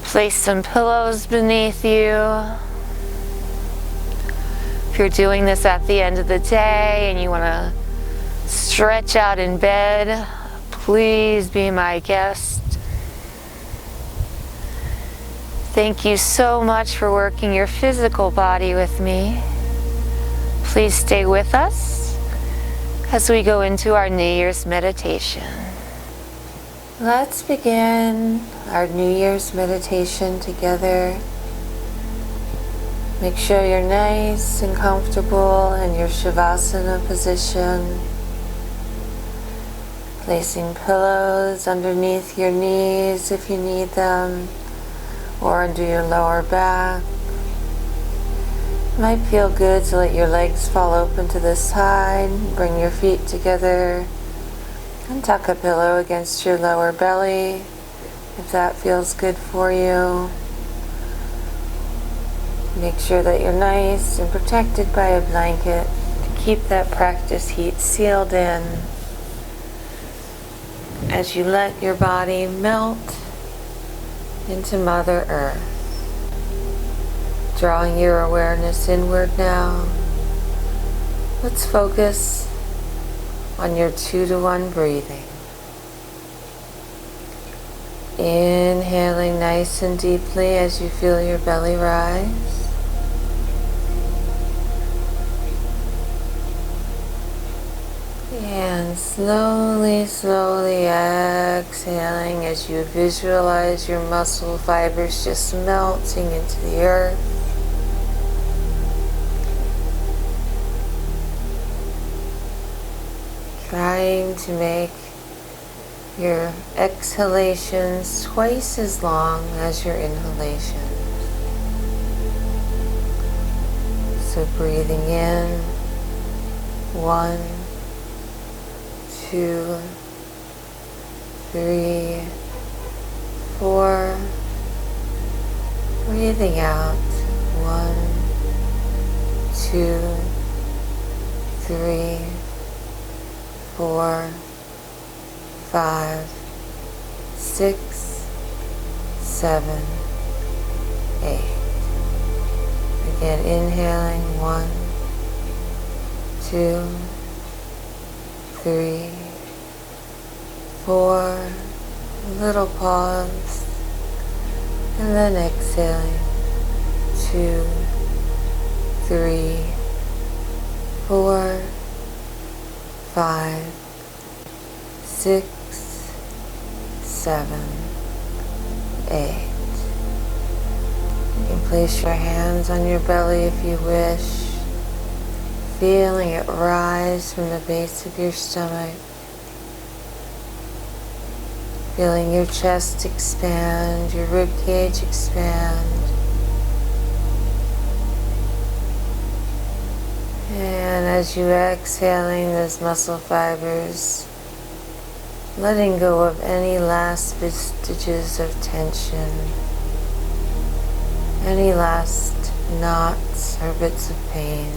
Place some pillows beneath you. If you're doing this at the end of the day and you want to stretch out in bed, please be my guest. Thank you so much for working your physical body with me. Please stay with us as we go into our New Year's meditation. Let's begin our New Year's meditation together. Make sure you're nice and comfortable in your Shavasana position. Placing pillows underneath your knees if you need them, or under your lower back. It might feel good to let your legs fall open to the side. Bring your feet together and tuck a pillow against your lower belly if that feels good for you. Make sure that you're nice and protected by a blanket to keep that practice heat sealed in as you let your body melt into Mother Earth. Drawing your awareness inward now. Let's focus on your 2-to-1 breathing. Inhaling nice and deeply as you feel your belly rise. And slowly, slowly exhaling as you visualize your muscle fibers just melting into the earth. Trying to make your exhalations twice as long as your inhalations. So breathing in, 1, 2, 3, 4. Breathing out, 1, 2, 3, 4, 5, 6, 7, 8. Again, inhaling, 1, 2, 3, 4, a little pause, and then exhaling, 2, 3, 4, 5, 6, 7, 8. You can place your hands on your belly if you wish, feeling it rise from the base of your stomach, feeling your chest expand, your rib cage expand, and as you exhaling those muscle fibers, letting go of any last vestiges of tension, any last knots or bits of pain.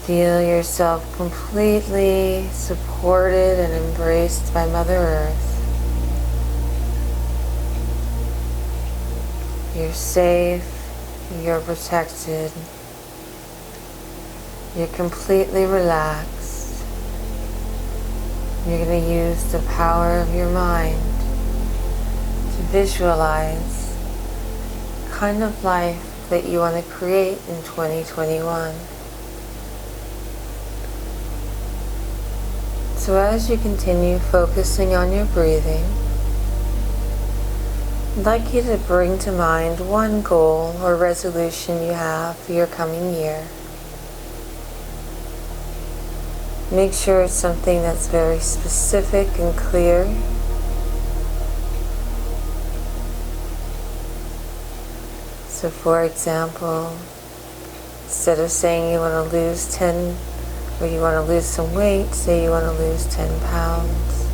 Feel yourself completely supported and embraced by Mother Earth. You're safe, you're protected, you're completely relaxed. You're going to use the power of your mind to visualize the kind of life that you want to create in 2021. So as you continue focusing on your breathing, I'd like you to bring to mind one goal or resolution you have for your coming year. Make sure it's something that's very specific and clear. So for example, instead of saying you want to lose 10 or you want to lose some weight, say you want to lose 10 pounds.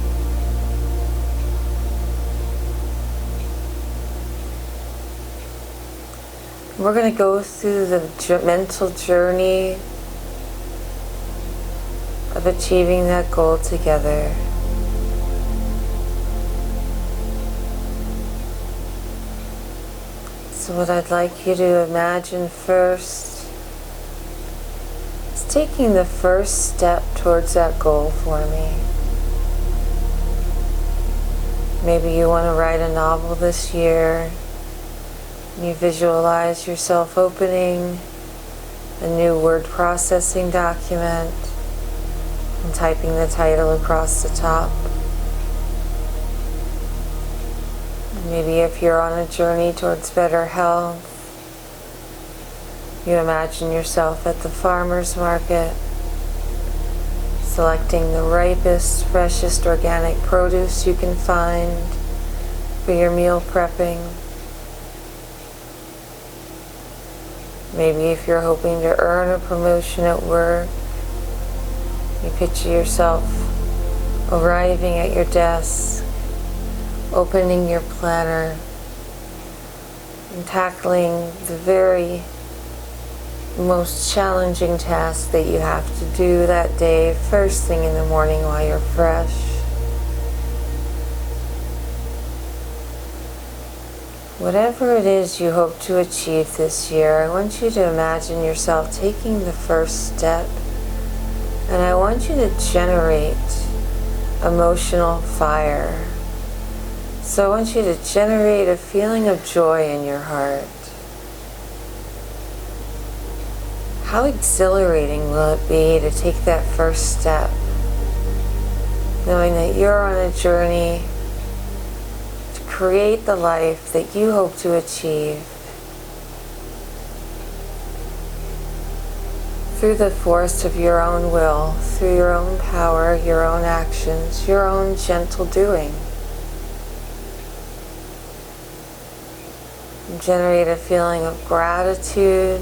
We're going to go through the mental journey of achieving that goal together. So what I'd like you to imagine first is taking the first step towards that goal for me. Maybe you want to write a novel this year. You visualize yourself opening a new word processing document and typing the title across the top. Maybe if you're on a journey towards better health, you imagine yourself at the farmer's market, selecting the ripest, freshest organic produce you can find for your meal prepping. Maybe if you're hoping to earn a promotion at work, you picture yourself arriving at your desk, opening your planner, and tackling the very most challenging task that you have to do that day, first thing in the morning while you're fresh. Whatever it is you hope to achieve this year, I want you to imagine yourself taking the first step, and I want you to generate emotional fire. So I want you to generate a feeling of joy in your heart. How exhilarating will it be to take that first step, knowing that you're on a journey to create the life that you hope to achieve through the force of your own will, through your own power, your own actions, your own gentle doing. Generate a feeling of gratitude.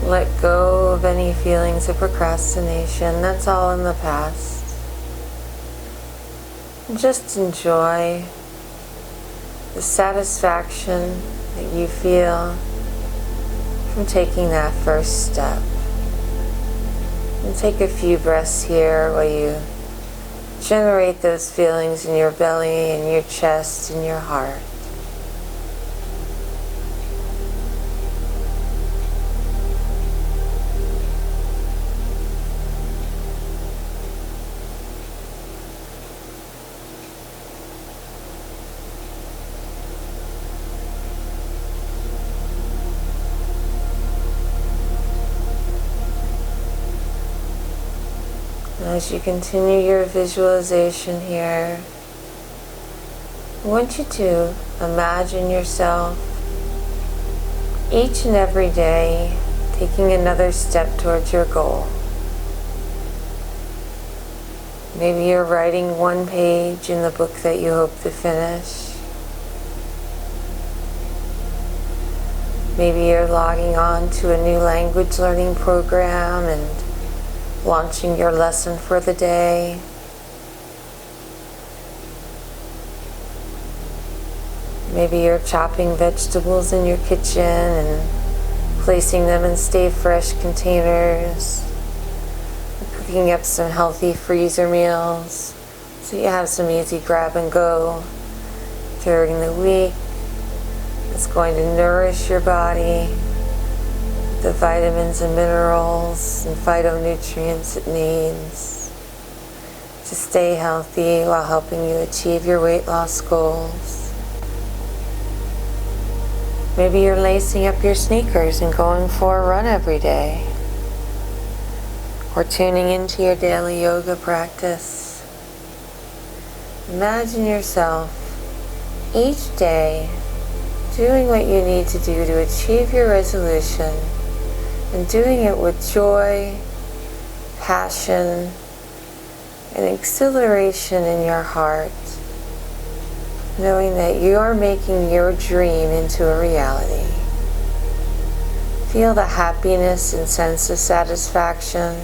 Let go of any feelings of procrastination. That's all in the past. And just enjoy the satisfaction that you feel from taking that first step. And take a few breaths here while you generate those feelings in your belly, in your chest, in your heart. As you continue your visualization here, I want you to imagine yourself each and every day taking another step towards your goal. Maybe you're writing one page in the book that you hope to finish. Maybe you're logging on to a new language learning program and launching your lesson for the day. Maybe you're chopping vegetables in your kitchen and placing them in stay fresh containers, cooking up some healthy freezer meals so you have some easy grab and go during the week. It's going to nourish your body, the vitamins and minerals and phytonutrients it needs to stay healthy while helping you achieve your weight loss goals. Maybe you're lacing up your sneakers and going for a run every day, or tuning into your daily yoga practice. Imagine yourself each day doing what you need to do to achieve your resolution, and doing it with joy, passion, and exhilaration in your heart, knowing that you are making your dream into a reality. Feel the happiness and sense of satisfaction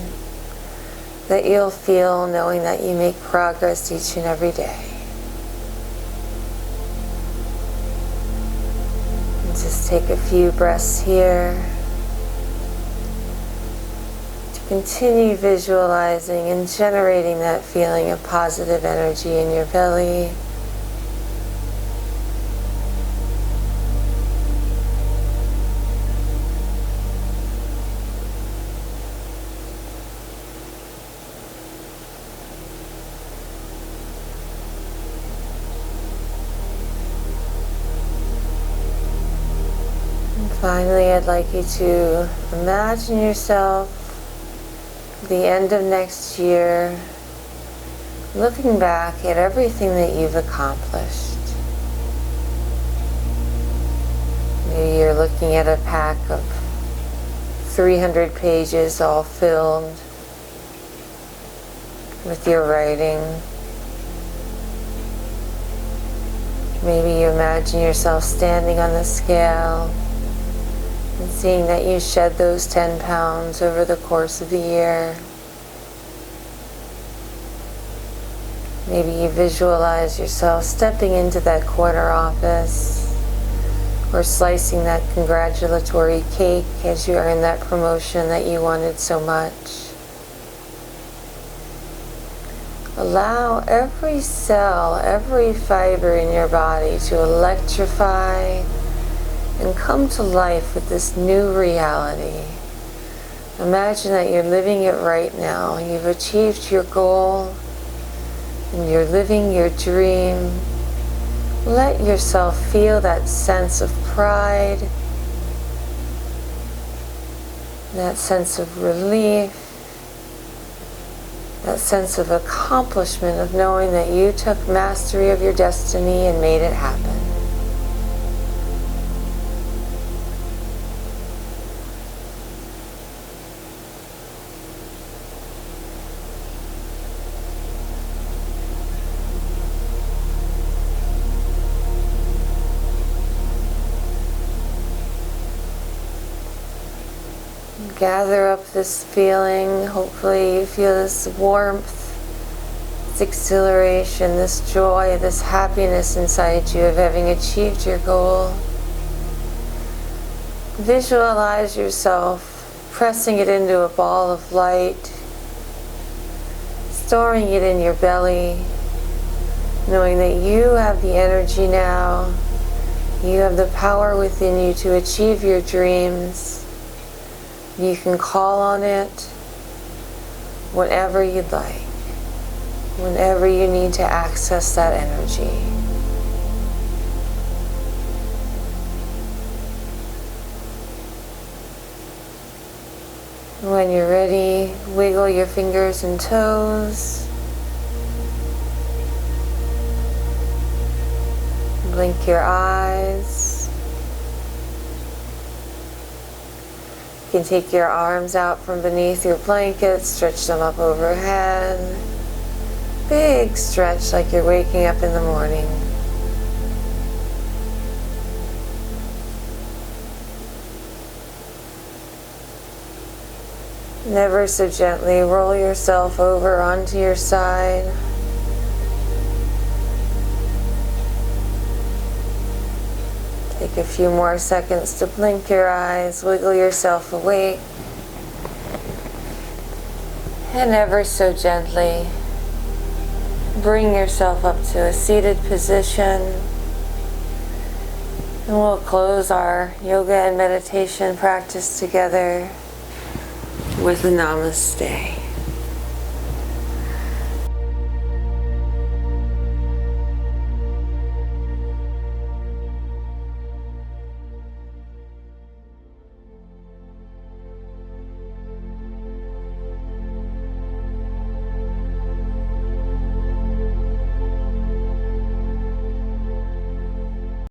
that you'll feel knowing that you make progress each and every day. And just take a few breaths here. Continue visualizing and generating that feeling of positive energy in your belly. And finally, I'd like you to imagine yourself the end of next year, looking back at everything that you've accomplished. Maybe you're looking at a pack of 300 pages all filled with your writing. Maybe you imagine yourself standing on the scale and seeing that you shed those 10 pounds over the course of the year. Maybe you visualize yourself stepping into that corner office or slicing that congratulatory cake as you earn that promotion that you wanted so much. Allow every cell, every fiber in your body to electrify and come to life with this new reality. Imagine that you're living it right now. You've achieved your goal and you're living your dream. Let yourself feel that sense of pride that sense of relief, that sense of accomplishment of knowing that you took mastery of your destiny and made it happen. Gather up this feeling. Hopefully you feel this warmth, this exhilaration, this joy, this happiness inside you of having achieved your goal. Visualize yourself pressing it into a ball of light, storing it in your belly, knowing that you have the energy now, you have the power within you to achieve your dreams. You can call on it whenever you'd like, whenever you need to access that energy. When you're ready, wiggle your fingers and toes. Blink your eyes. You can take your arms out from beneath your blanket, stretch them up overhead. Big stretch like you're waking up in the morning. Never so gently roll yourself over onto your side. Take a few more seconds to blink your eyes, wiggle yourself awake, and ever so gently bring yourself up to a seated position. And we'll close our yoga and meditation practice together with a namaste.